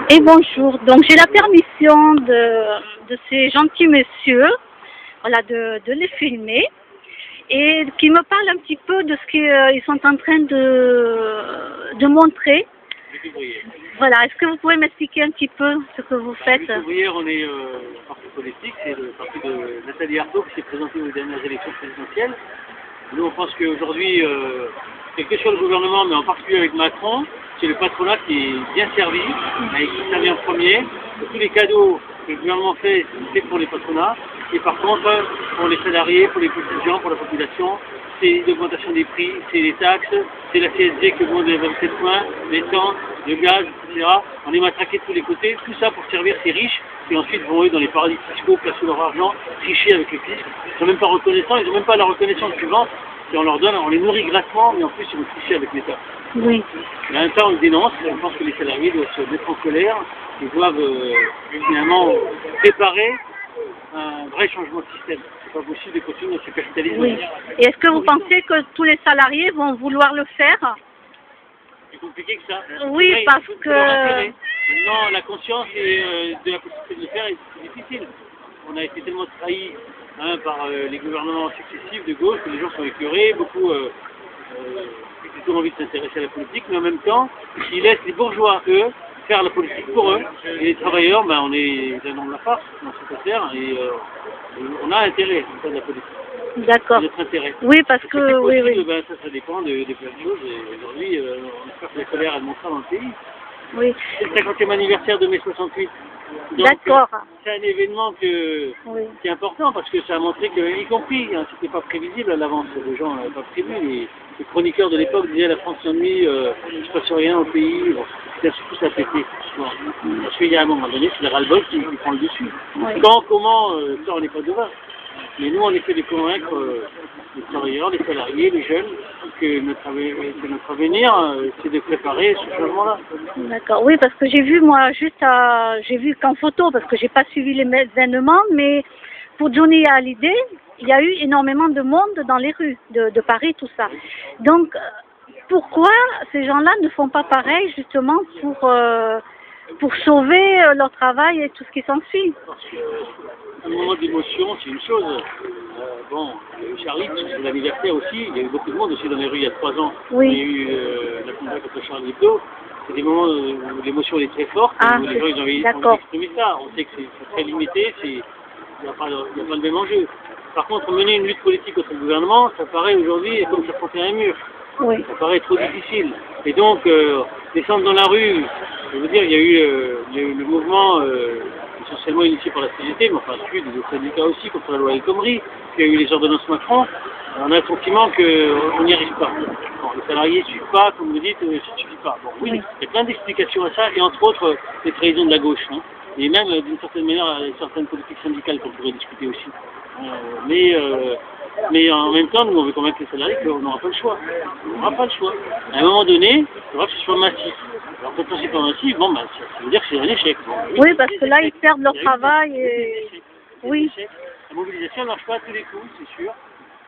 Et bonjour. Donc j'ai la permission de ces gentils messieurs, voilà, de les filmer et qui me parlent un petit peu de ce qu'ils sont en train de montrer. Voilà. Est-ce que vous pouvez m'expliquer un petit peu ce que vous faites? Lutte ouvrière, on est un parti politique, c'est le parti de Nathalie Arthaud qui s'est présenté aux dernières élections présidentielles. Nous, on pense qu'aujourd'hui, quel que soit le gouvernement, mais en particulier avec Macron, c'est le patronat qui est bien servi, et qui servi en premier. Tous les cadeaux que le gouvernement fait, c'est pour les patronats. Et par contre, pour les salariés, pour les petits gens, pour la population, c'est l'augmentation des prix, c'est les taxes, c'est la CSG que vont de 27 points, l'essence, le gaz, etc. On est matraqué de tous les côtés, tout ça pour servir ces riches qui ensuite vont eux dans les paradis fiscaux, placer leur argent, tricher avec le fisc. Ils sont même pas reconnaissants, ils n'ont même pas la reconnaissance du ventre. Et on leur donne, on les nourrit grassement, mais en plus ils vont tricher avec l'État. Oui. Mais en même temps, on le dénonce, on pense que les salariés doivent se mettre en colère, ils doivent finalement préparer un vrai changement de système. C'est pas possible de continuer dans ce capitalisme. Oui. Et est-ce que vous pensez que tous les salariés vont vouloir le faire? C'est compliqué que ça. Oui, après, parce que... Maintenant, la conscience de la possibilité de le faire est difficile. On a été tellement trahis par les gouvernements successifs de gauche que les gens sont écœurés, beaucoup ont plutôt envie de s'intéresser à la politique, mais en même temps, ils laissent les bourgeois, eux, faire la politique pour eux. Et les travailleurs, on est dans la farce dans cette affaire, et on a intérêt à faire de la politique. D'accord. Notre intérêt. Oui, parce que... Oui, oui. Ça dépend de plein de choses, et aujourd'hui, on espère que la colère, elle montera dans le pays. Oui. C'est le 50e anniversaire de mai 68. D'accord. C'est un événement qui est important parce que ça a montré que, y compris, c'était pas prévisible à l'avance, les gens n'avaient pas prévu. Les chroniqueurs de l'époque disaient la France s'ennuie, il ne se passe rien au pays. Bon, c'est surtout ça a pété. Parce qu'il y a un moment donné, c'est le ras-le-bol qui prend le dessus. Oui. Quand, comment, ça on n'est pas devant. Mais nous, on essaie de convaincre les travailleurs, les salariés, les jeunes, que notre avenir, c'est de préparer ce changement-là. D'accord, oui, parce que j'ai vu, moi, j'ai vu qu'en photo, parce que j'ai pas suivi les événements, mais pour Johnny Hallyday, il y a eu énormément de monde dans les rues de Paris, tout ça. Donc, pourquoi ces gens-là ne font pas pareil, justement, pour sauver leur travail et tout ce qui s'ensuit? Un moment d'émotion, c'est une chose. Charlie, c'est l'anniversaire aussi. Il y a eu beaucoup de monde aussi dans les rues il y a 3 ans. Oui. Il y a eu la congrès contre Charlie Hebdo. C'est des moments où l'émotion est très forte, où les gens ils ont envie d'exprimer ça. On sait que c'est très limité, il n'y a pas le même enjeu. Par contre, mener une lutte politique contre le gouvernement, ça paraît aujourd'hui comme s'affronter à un mur. Oui. Ça paraît trop difficile. Et donc, descendre dans la rue, je veux dire, il y a eu le mouvement essentiellement initié par la CGT, mais enfin suivi des syndicats aussi contre la loi El Khomri, puis il y a eu les ordonnances Macron. On a le sentiment qu'on n'y arrive pas. Bon, les salariés ne suivent pas, comme vous dites, ça ne suffit pas. Bon, oui, il y a plein d'explications à ça, et entre autres, les trahisons de la gauche. Et même, d'une certaine manière, certaines politiques syndicales qu'on pourrait discuter aussi. Mais en même temps, nous, on veut convaincre les salariés qu'on n'aura pas le choix. On n'aura pas le choix. À un moment donné, il faudra que ce soit massif. Alors, quand c'est pas massif, ça veut dire que c'est un échec. Oui, parce que là, ils perdent leur travail et... Oui. La mobilisation ne marche pas à tous les coups, c'est sûr,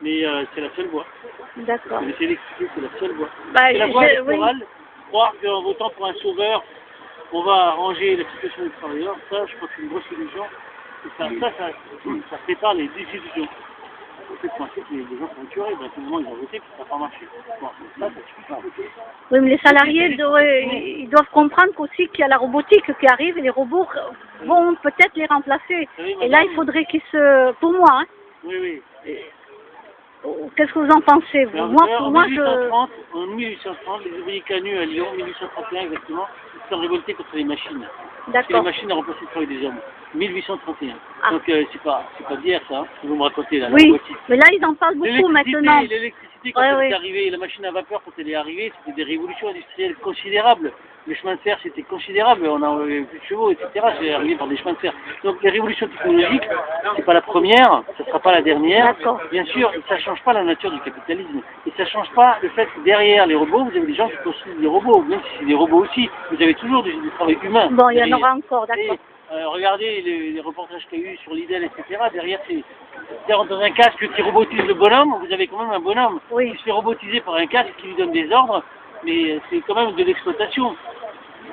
mais c'est la seule voie. D'accord. Je vais essayer d'expliquer, c'est la seule voie. C'est la voie électorale, croire qu'en votant pour un sauveur, on va arranger la situation des travailleurs, ça, je crois que c'est une grosse illusion. Et ça prépare les désillusions. En fait, les gens sont tués, à tout moment ils ont voté, puis ça n'a pas marché. Bon, ça suffit pas. Oui, mais les salariés ils doivent comprendre qu'aussi qu'il y a la robotique qui arrive et les robots vont peut-être les remplacer. Oui, et là, il faudrait qu'ils se... Pour moi, Oui. Qu'est-ce que vous en pensez? En 1830, les ouvriers canuts à Lyon, 1831 exactement, ils se sont révoltés contre les machines. Parce que les machines ont remplacé le travail des hommes. 1831. Donc c'est pas d'hier ça, que vous me racontez là. Oui, mais là ils en parlent beaucoup maintenant. L'électricité quand elle est arrivée, la machine à vapeur quand elle est arrivée, c'était des révolutions industrielles considérables. Les chemins de fer c'était considérable, on n'avait plus de chevaux, etc. C'est arrivé par des chemins de fer. Donc les révolutions technologiques, c'est pas la première, ce ne sera pas la dernière. Bien sûr, ça ne change pas la nature du capitalisme. Et ça ne change pas le fait que derrière les robots, vous avez des gens qui construisent des robots, même si c'est des robots aussi, vous avez toujours du travail humain. Bon, il y en aura encore, d'accord. Regardez les reportages qu'il y a eu sur l'IDEL, etc. Derrière, dans un casque qui robotise le bonhomme, vous avez quand même un bonhomme qui se fait robotiser par un casque qui lui donne des ordres, mais c'est quand même de l'exploitation.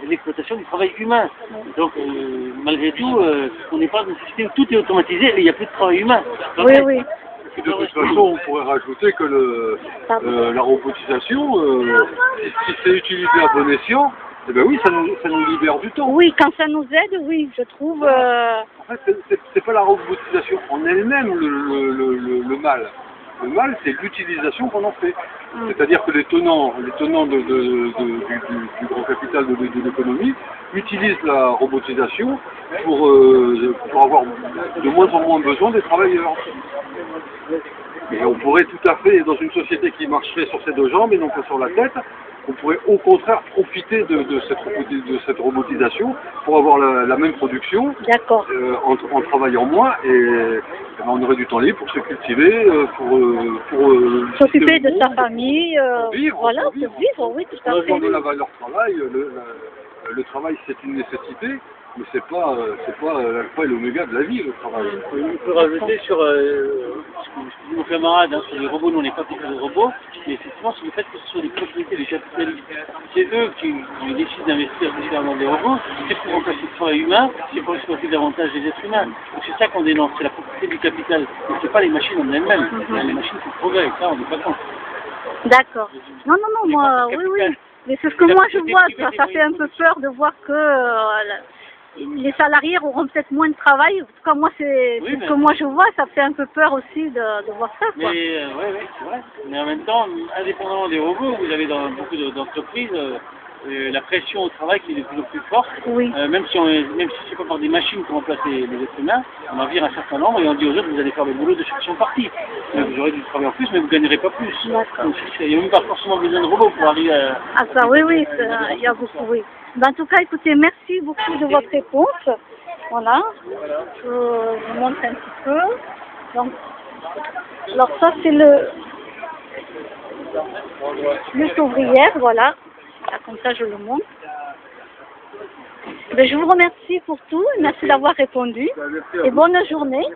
l'exploitation du travail humain. Donc, malgré tout, on n'est pas dans une société où tout est automatisé et il n'y a plus de travail humain. Donc, Oui, oui. Et de toute façon, on pourrait rajouter que la robotisation, si c'est utilisé à bon escient, eh ben oui, ça nous libère du temps. Oui, quand ça nous aide, oui, je trouve. En fait, c'est pas la robotisation en elle-même le mal. Le mal, c'est l'utilisation qu'on en fait. C'est-à-dire que les tenants du grand capital de l'économie utilisent la robotisation pour avoir de moins en moins besoin des travailleurs. Et on pourrait tout à fait, dans une société qui marcherait sur ses deux jambes et non pas sur la tête, on pourrait au contraire profiter de cette robotisation pour avoir la même production en travaillant moins et on aurait du temps libre pour se cultiver, pour s'occuper de sa famille, vivre, voilà, pour vivre, oui, tout à fait. De la valeur travail, le travail c'est une nécessité, mais c'est pas l'alpha et l'oméga de la vie, le travail. On peut rajouter sur ce que dit mon camarade, sur les robots, nous on n'est pas contre les robots, mais effectivement sur le fait que ce sont les propriétés des capitalistes. C'est eux qui décident d'investir différemment des robots, c'est pour remplacer le travail humain, c'est pour exploiter davantage les êtres humains. Donc c'est ça qu'on dénonce, c'est la propriété du capital, mais c'est pas les machines en elles-mêmes. Les machines c'est le progrès, ça on n'est pas contre. D'accord. Non, moi, oui. Mais c'est ce que moi je vois, ça fait un peu peur de voir que les salariés auront peut-être moins de travail. En tout cas, moi, c'est ce que moi je vois, ça fait un peu peur aussi de voir ça, quoi. Mais oui, c'est vrai. Mais en même temps, indépendamment des robots, vous avez dans beaucoup d'entreprises la pression au travail qui est de plus en plus forte. Oui. Même si c'est pas par des machines qui remplacent les êtres humains, on en vire un certain nombre et on dit aux autres, vous allez faire le boulot de ceux qui sont partis. Vous aurez du travail en plus, mais vous ne gagnerez pas plus. Donc, il n'y a même pas forcément besoin de robots pour arriver à... Ah ça, oui, il y a beaucoup, oui. Ben, en tout cas, écoutez, merci beaucoup de votre réponse. Voilà. Je vous montre un petit peu. Donc, alors ça, c'est le lutte ouvrière, voilà. Là, comme ça, je le montre. Ben, je vous remercie pour tout. Merci d'avoir répondu. Et bonne journée.